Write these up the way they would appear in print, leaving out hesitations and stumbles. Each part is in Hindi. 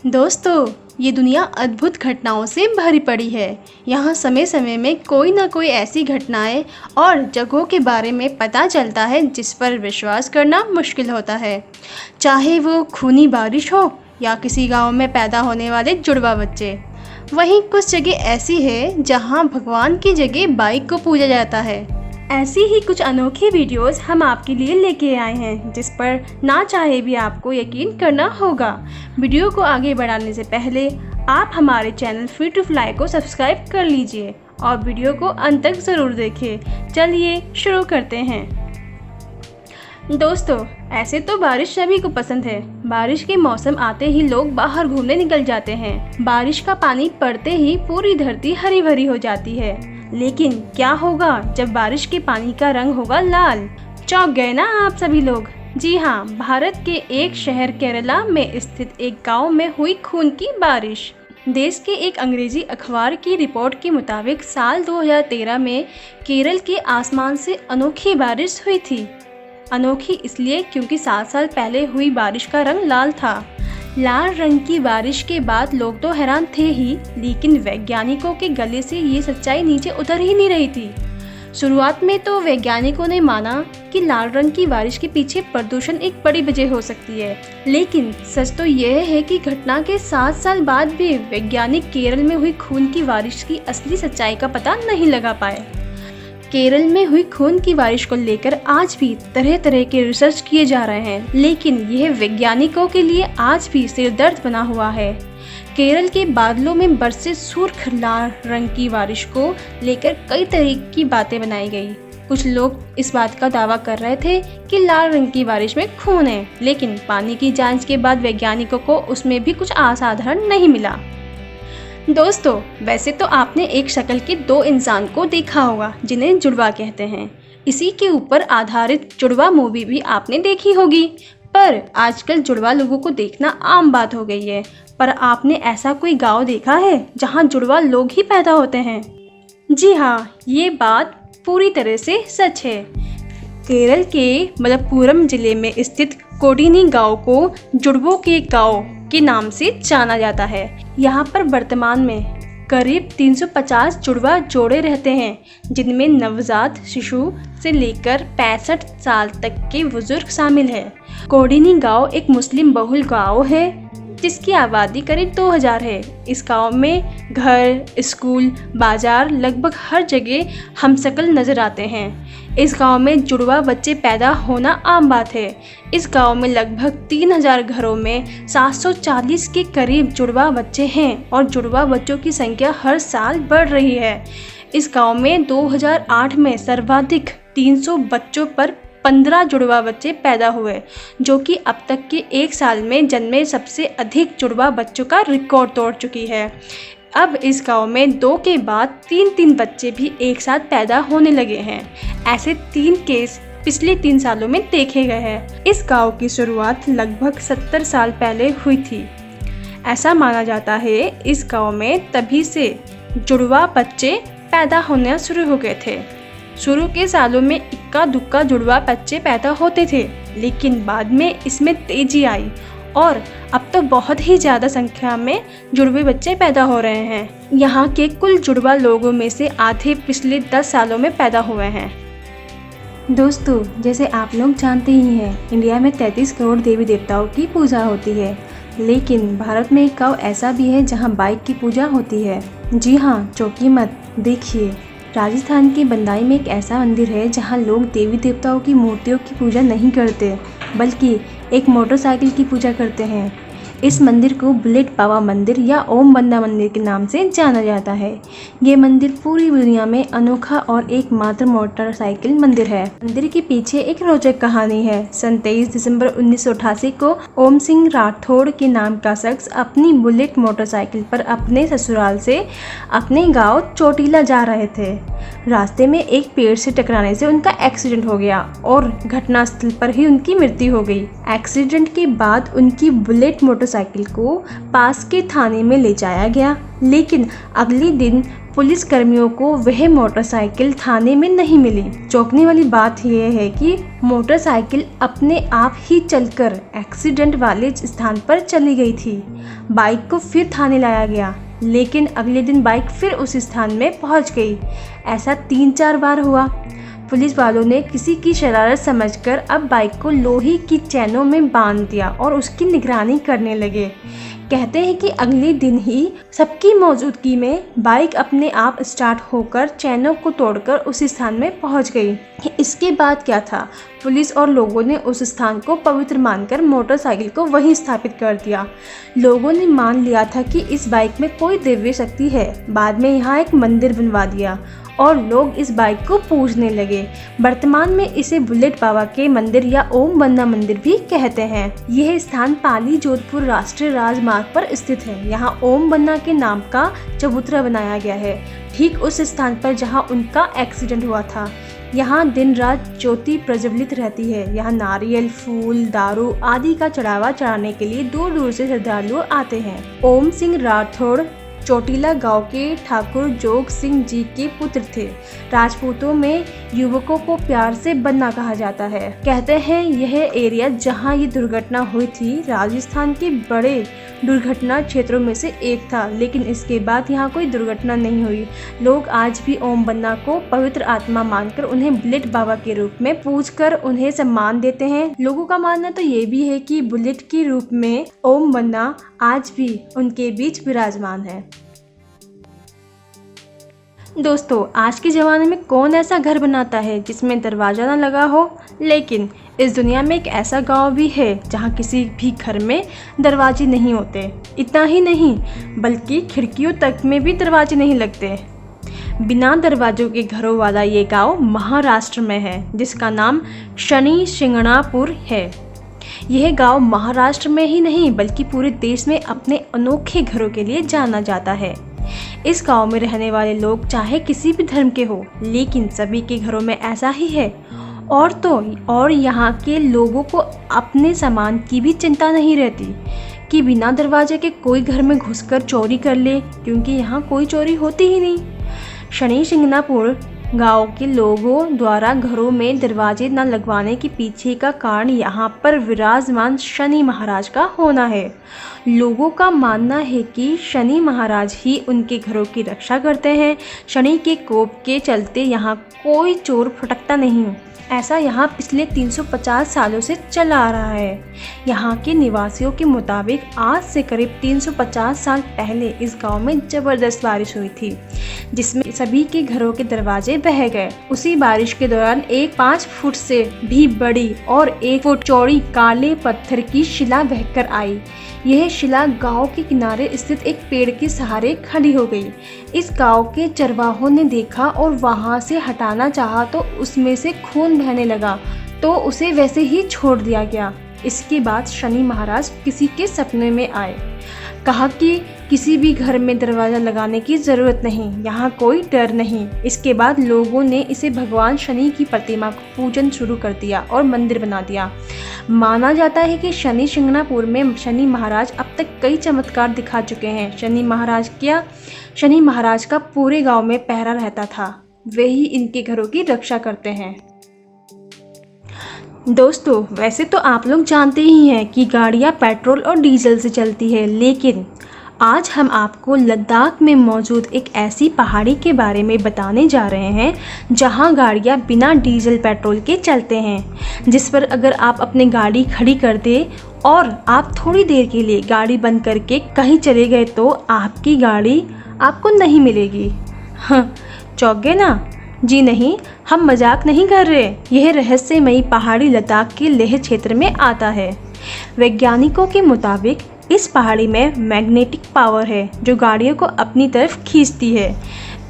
दोस्तों, ये दुनिया अद्भुत घटनाओं से भरी पड़ी है। यहाँ समय समय में कोई ना कोई ऐसी घटनाएं और जगहों के बारे में पता चलता है जिस पर विश्वास करना मुश्किल होता है। चाहे वो खूनी बारिश हो या किसी गांव में पैदा होने वाले जुड़वा बच्चे। वहीं कुछ जगह ऐसी है जहाँ भगवान की जगह बाइक को पूजा जाता है। ऐसी ही कुछ अनोखी वीडियोस हम आपके लिए लेके आए हैं जिस पर ना चाहे भी आपको यकीन करना होगा। वीडियो को आगे बढ़ाने से पहले आप हमारे चैनल फ्री टू फ्लाई को सब्सक्राइब कर लीजिए और वीडियो को अंत तक ज़रूर देखें। चलिए शुरू करते हैं। दोस्तों, ऐसे तो बारिश सभी को पसंद है। बारिश के मौसम आते ही लोग बाहर घूमने निकल जाते हैं। बारिश का पानी पड़ते ही पूरी धरती हरी भरी हो जाती है। लेकिन क्या होगा जब बारिश के पानी का रंग होगा लाल? चौंक गए ना आप सभी लोग? जी हाँ, भारत के एक शहर केरला में स्थित एक गांव में हुई खून की बारिश। देश के एक अंग्रेजी अखबार की रिपोर्ट के मुताबिक साल 2013 में केरल के आसमान से अनोखी बारिश हुई थी। अनोखी इसलिए क्योंकि 7 साल पहले हुई बारिश का रंग लाल था। लाल रंग की बारिश के बाद लोग तो हैरान थे ही, लेकिन वैज्ञानिकों के गले से ये सच्चाई नीचे उतर ही नहीं रही थी। शुरुआत में तो वैज्ञानिकों ने माना कि लाल रंग की बारिश के पीछे प्रदूषण एक बड़ी वजह हो सकती है, लेकिन सच तो यह है कि घटना के 7 साल बाद भी वैज्ञानिक केरल में हुई खून की बारिश की असली सच्चाई का पता नहीं लगा पाए। केरल में हुई खून की बारिश को लेकर आज भी तरह तरह के रिसर्च किए जा रहे हैं, लेकिन यह वैज्ञानिकों के लिए आज भी सिरदर्द बना हुआ है। केरल के बादलों में बरसे सुर्ख लाल रंग की बारिश को लेकर कई तरह की बातें बनाई गई। कुछ लोग इस बात का दावा कर रहे थे कि लाल रंग की बारिश में खून है, लेकिन पानी की जांच के बाद वैज्ञानिकों को उसमें भी कुछ असाधारण नहीं मिला। दोस्तों, वैसे तो आपने एक शक्ल के 2 इंसान को देखा होगा जिन्हें जुड़वा कहते हैं। इसी के ऊपर आधारित जुड़वा मूवी भी आपने देखी होगी, पर आजकल जुड़वा लोगों को देखना आम बात हो गई है। पर आपने ऐसा कोई गांव देखा है जहां जुड़वा लोग ही पैदा होते हैं? जी हाँ, ये बात पूरी तरह से सच है। केरल के मलप्पुरम जिले में स्थित कोडिनी गांव को जुड़वों के गांव के नाम से जाना जाता है। यहाँ पर वर्तमान में करीब 350 जुड़वा जोड़े रहते हैं, जिनमें नवजात शिशु से लेकर 65 साल तक के बुजुर्ग शामिल हैं। कोडिनी गांव एक मुस्लिम बहुल गांव है जिसकी आबादी करीब 2000 है। इस गांव में घर, स्कूल, बाजार लगभग हर जगह हमशक्ल नजर आते हैं। इस गांव में जुड़वा बच्चे पैदा होना आम बात है। इस गांव में लगभग 3000 घरों में 740 के करीब जुड़वा बच्चे हैं और जुड़वा बच्चों की संख्या हर साल बढ़ रही है। इस गांव में 2008 में सर्वाधिक 300 बच्चों पर 15 जुड़वा बच्चे पैदा हुए, जो कि अब तक के एक साल में जन्मे सबसे अधिक जुड़वा बच्चों का रिकॉर्ड तोड़ चुकी है। अब इस गांव में 2 के बाद 3 बच्चे भी एक साथ पैदा होने लगे हैं। ऐसे 3 केस पिछले 3 सालों में देखे गए हैं। इस गांव की शुरुआत लगभग 70 साल पहले हुई थी। ऐसा माना जाता है इस गांव में तभी से जुड़वा बच्चे पैदा होना शुरू हो गए थे। शुरू के सालों में इक्का दुक्का जुड़वा बच्चे पैदा होते थे, लेकिन बाद में इसमें तेजी आई और अब तो बहुत ही ज़्यादा संख्या में जुड़वे बच्चे पैदा हो रहे हैं। यहाँ के कुल जुड़वा लोगों में से आधे पिछले 10 सालों में पैदा हुए हैं। दोस्तों, जैसे आप लोग जानते ही हैं, इंडिया में 33 करोड़ देवी देवताओं की पूजा होती है, लेकिन भारत में एक गाँव ऐसा भी है जहाँ बाइक की पूजा होती है। जी हाँ, चौंकी मत, देखिए राजस्थान के बंदाई में एक ऐसा मंदिर है जहां लोग देवी देवताओं की मूर्तियों की पूजा नहीं करते, बल्कि एक मोटरसाइकिल की पूजा करते हैं। इस मंदिर को बुलेट बाबा मंदिर या ओम बंदा मंदिर के नाम से जाना जाता है। ये मंदिर पूरी दुनिया में अनोखा और एकमात्र मोटरसाइकिल मंदिर है। मंदिर के पीछे एक रोचक कहानी है। सन 23 दिसंबर 1988 को ओम सिंह राठौड़ के नाम का शख्स अपनी बुलेट मोटरसाइकिल पर अपने ससुराल से अपने गाँव चोटीला जा रहे थे। रास्ते में एक पेड़ से टकराने से उनका एक्सीडेंट हो गया और घटनास्थल पर ही उनकी मृत्यु हो गई। एक्सीडेंट के बाद उनकी बुलेट मोटरसाइकिल को पास के थाने में ले जाया गया, लेकिन अगले दिन पुलिस कर्मियों को वह मोटरसाइकिल थाने में नहीं मिली। चौंकने वाली बात यह है कि मोटरसाइकिल अपने आप ही चलकर एक्सीडेंट वाले स्थान पर चली गई थी। बाइक को फिर थाने लाया गया, लेकिन अगले दिन बाइक फिर उस स्थान में पहुंच गई। ऐसा 3-4 बार हुआ। पुलिस वालों ने किसी की शरारत समझकर अब बाइक को लोहे की चैनों में बांध दिया और उसकी निगरानी करने लगे। कहते हैं कि अगले दिन ही सबकी मौजूदगी में बाइक अपने आप स्टार्ट होकर चैनों को तोड़कर उस स्थान में पहुंच गई। इसके बाद क्या था, पुलिस और लोगों ने उस स्थान को पवित्र मानकर मोटरसाइकिल को वहीं स्थापित कर दिया। लोगों ने मान लिया था कि इस बाइक में कोई दिव्य शक्ति है। बाद में यहाँ एक मंदिर बनवा दिया और लोग इस बाइक को पूजने लगे। वर्तमान में इसे बुलेट बाबा के मंदिर या ओम बन्ना मंदिर भी कहते हैं। यह स्थान पाली जोधपुर राष्ट्रीय राजमार्ग पर स्थित है। यहाँ ओम बन्ना के नाम का चबूतरा बनाया गया है, ठीक उस स्थान पर जहाँ उनका एक्सीडेंट हुआ था। यहाँ दिन रात ज्योति प्रज्वलित रहती है। यहाँ नारियल, फूल, दारू आदि का चढ़ावा चढ़ाने के लिए दूर दूर से श्रद्धालु आते हैं। ओम सिंह राठौड़ चोटीला गांव के ठाकुर जोग सिंह जी के पुत्र थे। राजपूतों में युवकों को प्यार से बन्ना कहा जाता है। कहते हैं यह एरिया जहां ये दुर्घटना हुई थी राजस्थान के बड़े दुर्घटना क्षेत्रों में से एक था, लेकिन इसके बाद यहाँ कोई दुर्घटना नहीं हुई। लोग आज भी ओम बन्ना को पवित्र आत्मा मानकर उन्हें बुलेट बाबा के रूप में पूजकर उन्हें सम्मान देते हैं। लोगों का मानना तो ये भी है कि बुलेट के रूप में ओम बन्ना आज भी उनके बीच विराजमान है। दोस्तों, आज के ज़माने में कौन ऐसा घर बनाता है जिसमें दरवाज़ा ना लगा हो, लेकिन इस दुनिया में एक ऐसा गांव भी है जहां किसी भी घर में दरवाजे नहीं होते। इतना ही नहीं, बल्कि खिड़कियों तक में भी दरवाजे नहीं लगते। बिना दरवाजों के घरों वाला ये गांव महाराष्ट्र में है, जिसका नाम शनि शिंगणापुर है। यह गांव महाराष्ट्र में ही नहीं बल्कि पूरे देश में अपने अनोखे घरों के लिए जाना जाता है। इस गांव में रहने वाले लोग चाहे किसी भी धर्म के हो, लेकिन सभी के घरों में ऐसा ही है। और यहाँ के लोगों को अपने सामान की भी चिंता नहीं रहती कि बिना दरवाजे के कोई घर में घुसकर चोरी कर ले, क्योंकि यहाँ कोई चोरी होती ही नहीं। शनि शिंगणापुर गांव के लोगों द्वारा घरों में दरवाजे न लगवाने के पीछे का कारण यहाँ पर विराजमान शनि महाराज का होना है। लोगों का मानना है कि शनि महाराज ही उनके घरों की रक्षा करते हैं। शनि के कोप के चलते यहाँ कोई चोर फटकता नहीं। ऐसा यहाँ पिछले 350 सालों से चला आ रहा है। यहाँ के निवासियों के मुताबिक आज से करीब 350 साल पहले इस गांव में ज़बरदस्त बारिश हुई थी, जिसमें सभी के घरों के दरवाजे बह गए। उसी बारिश के दौरान एक 5 फुट से भी बड़ी और 1 फुट चौड़ी काले पत्थर की शिला बहकर आई। यह शिला गांव के किनारे स्थित एक पेड़ के सहारे खड़ी हो गई। इस गांव के चरवाहों ने देखा और वहां से हटाना चाहा तो उसमें से खून बहने लगा, तो उसे वैसे ही छोड़ दिया गया। इसके बाद शनि महाराज किसी के सपने में आए, कहा कि किसी भी घर में दरवाज़ा लगाने की ज़रूरत नहीं, यहाँ कोई डर नहीं। इसके बाद लोगों ने इसे भगवान शनि की प्रतिमा को पूजन शुरू कर दिया और मंदिर बना दिया। माना जाता है कि शनि शिंगणापुर में शनि महाराज अब तक कई चमत्कार दिखा चुके हैं। शनि महाराज का पूरे गांव में पहरा रहता था, वे ही इनके घरों की रक्षा करते हैं। दोस्तों, वैसे तो आप लोग जानते ही हैं कि गाड़ियाँ पेट्रोल और डीजल से चलती है, लेकिन आज हम आपको लद्दाख में मौजूद एक ऐसी पहाड़ी के बारे में बताने जा रहे हैं जहां गाड़ियां बिना डीजल पेट्रोल के चलते हैं, जिस पर अगर आप अपनी गाड़ी खड़ी कर दे और आप थोड़ी देर के लिए गाड़ी बंद करके कहीं चले गए तो आपकी गाड़ी आपको नहीं मिलेगी। हाँ, चौंक गए ना? जी नहीं, हम मजाक नहीं कर रहे। यह रहस्यमयी पहाड़ी लद्दाख के लेह क्षेत्र में आता है। वैज्ञानिकों के मुताबिक इस पहाड़ी में मैग्नेटिक पावर है जो गाड़ियों को अपनी तरफ खींचती है।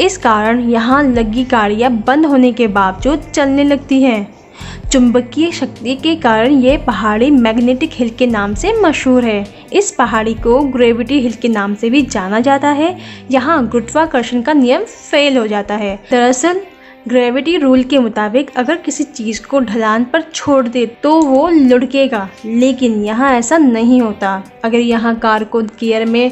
इस कारण यहाँ लगी गाड़ियाँ बंद होने के बावजूद चलने लगती हैं। चुंबकीय शक्ति के कारण ये पहाड़ी मैग्नेटिक हिल के नाम से मशहूर है। इस पहाड़ी को ग्रेविटी हिल के नाम से भी जाना जाता है। यहाँ गुरुत्वाकर्षण का नियम फेल हो जाता है। दरअसल ग्रेविटी रूल के मुताबिक अगर किसी चीज़ को ढलान पर छोड़ दे तो वो लुढ़केगा, लेकिन यहाँ ऐसा नहीं होता। अगर यहाँ कार को गियर में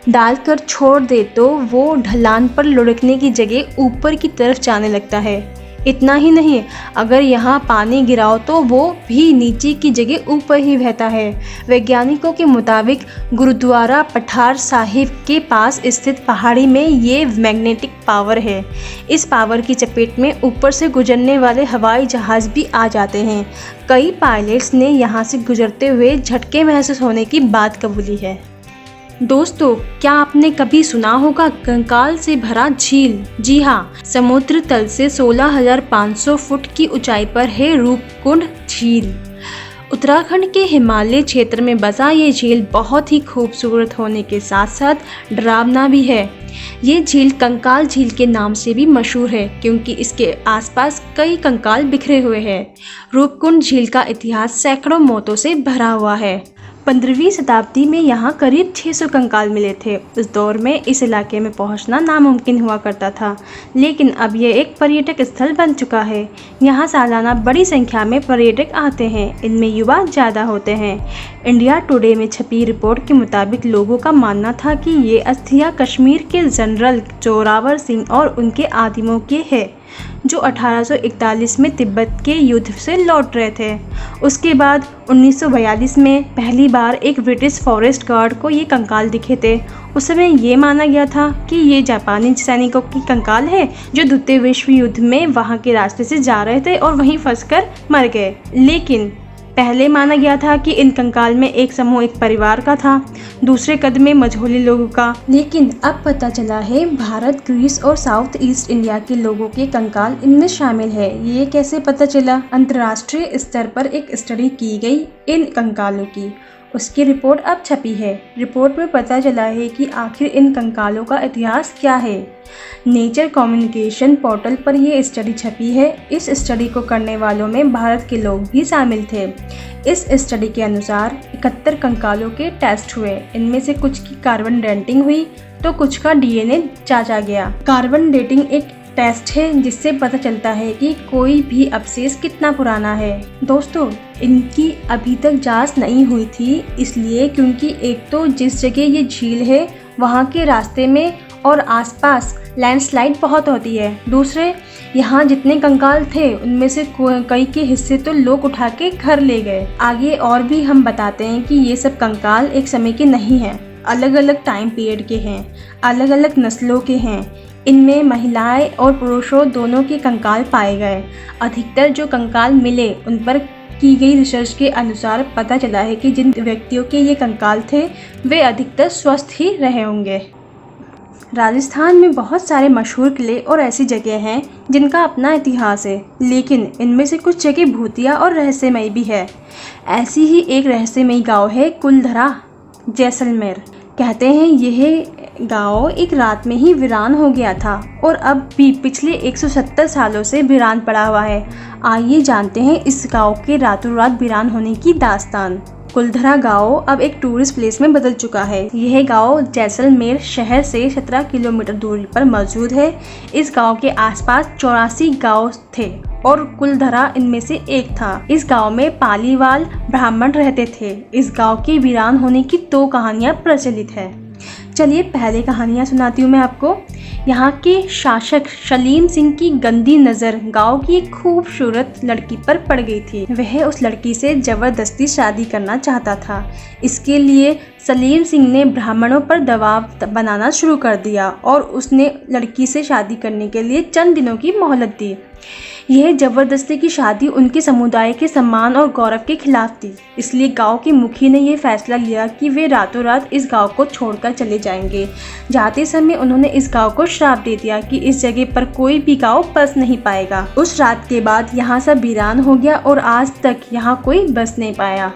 डालकर छोड़ दे तो वो ढलान पर लुढ़कने की जगह ऊपर की तरफ जाने लगता है। इतना ही नहीं, अगर यहाँ पानी गिराओ तो वो भी नीचे की जगह ऊपर ही बहता है। वैज्ञानिकों के मुताबिक गुरुद्वारा पठार साहिब के पास स्थित पहाड़ी में ये मैग्नेटिक पावर है। इस पावर की चपेट में ऊपर से गुजरने वाले हवाई जहाज़ भी आ जाते हैं। कई पायलट्स ने यहाँ से गुजरते हुए झटके महसूस होने की बात कबूली है। दोस्तों, क्या आपने कभी सुना होगा कंकाल से भरा झील? जी हाँ, समुद्र तल से 16,500 फुट की ऊंचाई पर है रूपकुंड झील। उत्तराखंड के हिमालय क्षेत्र में बसा ये झील बहुत ही खूबसूरत होने के साथ साथ डरावना भी है। ये झील कंकाल झील के नाम से भी मशहूर है क्योंकि इसके आसपास कई कंकाल बिखरे हुए हैं। रूपकुंड झील का इतिहास सैकड़ों मौतों से भरा हुआ है। 15वीं शताब्दी में यहाँ करीब 600 कंकाल मिले थे। उस दौर में इस इलाके में पहुँचना नामुमकिन हुआ करता था, लेकिन अब ये एक पर्यटक स्थल बन चुका है। यहाँ सालाना बड़ी संख्या में पर्यटक आते हैं, इनमें युवा ज़्यादा होते हैं। इंडिया टुडे में छपी रिपोर्ट के मुताबिक लोगों का मानना था कि ये अस्थियाँ कश्मीर के जनरल जोरावर सिंह और उनके आदिमों के हैं, जो 1841 में तिब्बत के युद्ध से लौट रहे थे। उसके बाद 1942 में पहली बार एक ब्रिटिश फॉरेस्ट गार्ड को ये कंकाल दिखे थे। उस समय ये माना गया था कि ये जापानी सैनिकों की कंकाल है जो द्वितीय विश्व युद्ध में वहाँ के रास्ते से जा रहे थे और वहीं फंसकर मर गए। लेकिन पहले माना गया था कि इन कंकाल में एक समूह एक परिवार का था, दूसरे कद में मझोले लोगों का। लेकिन अब पता चला है भारत, ग्रीस और साउथ ईस्ट इंडिया के लोगों के कंकाल इनमें शामिल है। ये कैसे पता चला? अंतर्राष्ट्रीय स्तर पर एक स्टडी की गई इन कंकालों की, उसकी रिपोर्ट अब छपी है। रिपोर्ट में पता चला है कि आखिर इन कंकालों का इतिहास क्या है। नेचर कम्युनिकेशन पोर्टल पर यह स्टडी छपी है। इस स्टडी को करने वालों में भारत के लोग भी शामिल थे। इस स्टडी के अनुसार 71 कंकालों के टेस्ट हुए। इनमें से कुछ की कार्बन डेटिंग हुई तो कुछ का डीएनए जांचा गया। कार्बन डेटिंग एक टेस्ट है जिससे पता चलता है कि कोई भी अवशेष कितना पुराना है। दोस्तों, इनकी अभी तक जांच नहीं हुई थी, इसलिए क्योंकि एक तो जिस जगह ये झील है वहाँ के रास्ते में और आसपास लैंडस्लाइड बहुत होती है। दूसरे, यहाँ जितने कंकाल थे उनमें से कई के हिस्से तो लोग उठा के घर ले गए। आगे और भी हम बताते हैं कि ये सब कंकाल एक समय के नहीं हैं, अलग अलग टाइम पीरियड के हैं, अलग अलग नस्लों के हैं। इनमें महिलाएं और पुरुषों दोनों के कंकाल पाए गए। अधिकतर जो कंकाल मिले उन पर की गई रिसर्च के अनुसार पता चला है कि जिन व्यक्तियों के ये कंकाल थे वे अधिकतर स्वस्थ ही रहे होंगे। राजस्थान में बहुत सारे मशहूर किले और ऐसी जगह हैं जिनका अपना इतिहास है, लेकिन इनमें से कुछ जगह भूतिया और रहस्यमयी भी है। ऐसी ही एक रहस्यमयी गांव है कुलधरा, जैसलमेर। कहते हैं यह गांव एक रात में ही वीरान हो गया था और अब भी पिछले 170 सालों से वीरान पड़ा हुआ है। आइए जानते हैं इस गांव के रातों रात वीरान होने की दास्तान। कुलधरा गांव अब एक टूरिस्ट प्लेस में बदल चुका है। यह गांव जैसलमेर शहर से 17 किलोमीटर दूरी पर मौजूद है। इस गांव के आसपास 84 गांव थे और कुलधरा इनमें से एक था। इस गांव में पालीवाल ब्राह्मण रहते थे। इस गांव के वीरान होने की 2 कहानियां प्रचलित है। चलिए पहले कहानियाँ सुनाती हूँ मैं आपको। यहाँ के शासक सलीम सिंह की गंदी नज़र गांव की एक खूबसूरत लड़की पर पड़ गई थी। वह उस लड़की से ज़बरदस्ती शादी करना चाहता था। इसके लिए सलीम सिंह ने ब्राह्मणों पर दबाव बनाना शुरू कर दिया और उसने लड़की से शादी करने के लिए चंद दिनों की मोहलत दी। यह ज़बरदस्ती की शादी उनके समुदाय के सम्मान और गौरव के खिलाफ थी। इसलिए गांव के मुखिया ने यह फैसला लिया कि वे रातों रात इस गांव को छोड़कर चले जाएंगे। जाते समय उन्होंने इस गांव को श्राप दे दिया कि इस जगह पर कोई भी गांव बस नहीं पाएगा। उस रात के बाद यहाँ सब वीरान हो गया और आज तक यहाँ कोई बस नहीं पाया।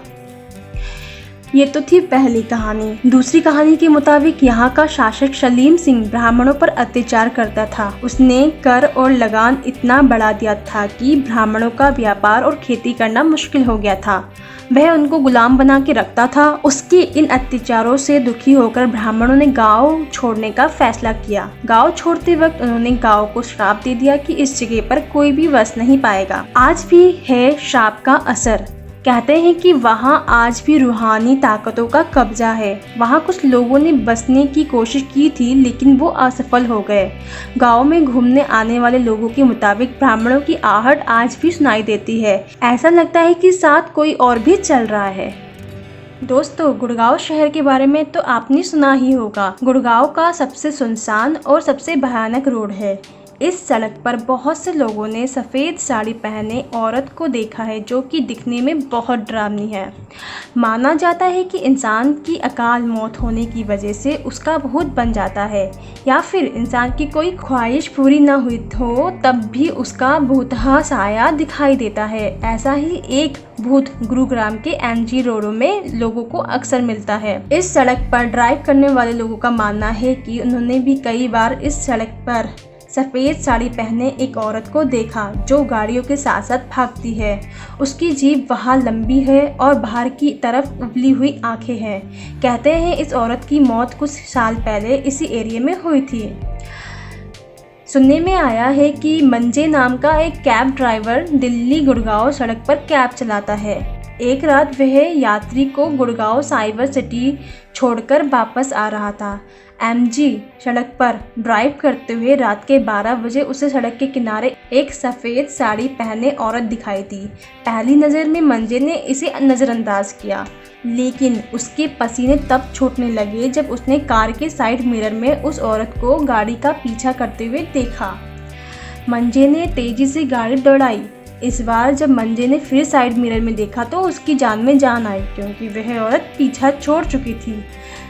ये तो थी पहली कहानी। दूसरी कहानी के मुताबिक यहाँ का शासक सलीम सिंह ब्राह्मणों पर अत्याचार करता था। उसने कर और लगान इतना बढ़ा दिया था कि ब्राह्मणों का व्यापार और खेती करना मुश्किल हो गया था। वह उनको गुलाम बना के रखता था। उसके इन अत्याचारों से दुखी होकर ब्राह्मणों ने गांव छोड़ने का फैसला किया। गांव छोड़ते वक्त उन्होंने गांव को श्राप दे दिया कि इस जगह पर कोई भी बस नहीं पाएगा। आज भी है श्राप का असर। कहते हैं कि वहाँ आज भी रूहानी ताकतों का कब्जा है। वहाँ कुछ लोगों ने बसने की कोशिश की थी लेकिन वो असफल हो गए। गांव में घूमने आने वाले लोगों के मुताबिक ब्राह्मणों की आहट आज भी सुनाई देती है। ऐसा लगता है कि साथ कोई और भी चल रहा है। दोस्तों, गुड़गांव शहर के बारे में तो आपने सुना ही होगा। गुड़गांव का सबसे सुनसान और सबसे भयानक रोड है। इस सड़क पर बहुत से लोगों ने सफ़ेद साड़ी पहने औरत को देखा है जो कि दिखने में बहुत डरावनी है। माना जाता है कि इंसान की अकाल मौत होने की वजह से उसका भूत बन जाता है, या फिर इंसान की कोई ख्वाहिश पूरी न हुई हो तब भी उसका भूतहा साया दिखाई देता है। ऐसा ही एक भूत गुरुग्राम के एमजी रोडों में लोगों को अक्सर मिलता है। इस सड़क पर ड्राइव करने वाले लोगों का मानना है कि उन्होंने भी कई बार इस सड़क पर सफ़ेद साड़ी पहने एक औरत को देखा जो गाड़ियों के साथ साथ भागती है। उसकी जीभ वहाँ लंबी है और बाहर की तरफ उबली हुई आंखें हैं। कहते हैं इस औरत की मौत कुछ साल पहले इसी एरिया में हुई थी। सुनने में आया है कि मंजे नाम का एक कैब ड्राइवर दिल्ली गुड़गांव सड़क पर कैब चलाता है। एक रात वह यात्री को गुड़गांव साइबर सिटी छोड़कर वापस आ रहा था। एमजी सड़क पर ड्राइव करते हुए रात के 12 बजे उसे सड़क के किनारे एक सफ़ेद साड़ी पहने औरत दिखाई दी। पहली नज़र में मंजे ने इसे नज़रअंदाज किया, लेकिन उसके पसीने तब छूटने लगे जब उसने कार के साइड मिरर में उस औरत को गाड़ी का पीछा करते हुए देखा। मंजे ने तेज़ी से गाड़ी दौड़ाई। इस बार जब मंजे ने फिर साइड मिरर में देखा तो उसकी जान में जान आई, क्योंकि वह औरत पीछा छोड़ चुकी थी।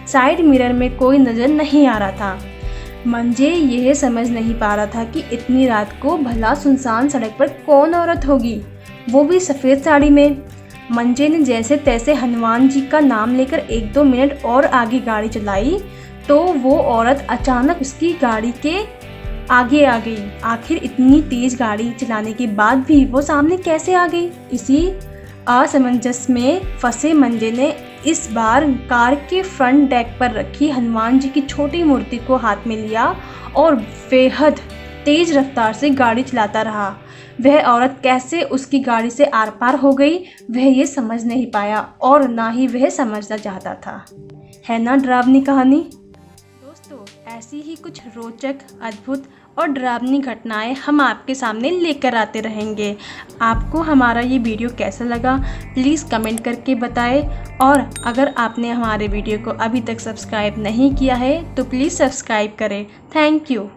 साइड मिरर में कोई नज़र नहीं आ रहा था। मंजे यह समझ नहीं पा रहा था कि इतनी रात को भला सुनसान सड़क पर कौन औरत होगी, वो भी सफ़ेद साड़ी में। मंजे ने जैसे तैसे हनुमान जी का नाम लेकर 1-2 मिनट और आगे गाड़ी चलाई तो वो औरत अचानक उसकी गाड़ी के आगे आ गई। आखिर इतनी तेज गाड़ी चलाने के बाद भी वो सामने कैसे आ गई? इसी असमंजस में फंसे मंजे ने इस बार कार के फ्रंट डेक पर रखी हनुमान जी की छोटी मूर्ति को हाथ में लिया और बेहद तेज रफ्तार से गाड़ी चलाता रहा। वह औरत कैसे उसकी गाड़ी से आर पार हो गई वह ये समझ नहीं पाया और ना ही वह समझना चाहता था। है ना डरावनी कहानी? दोस्तों, ऐसी ही कुछ रोचक, अद्भुत और डरावनी घटनाएं हम आपके सामने लेकर आते रहेंगे। आपको हमारा ये वीडियो कैसा लगा प्लीज़ कमेंट करके बताएं, और अगर आपने हमारे वीडियो को अभी तक सब्सक्राइब नहीं किया है तो प्लीज़ सब्सक्राइब करें। Thank you.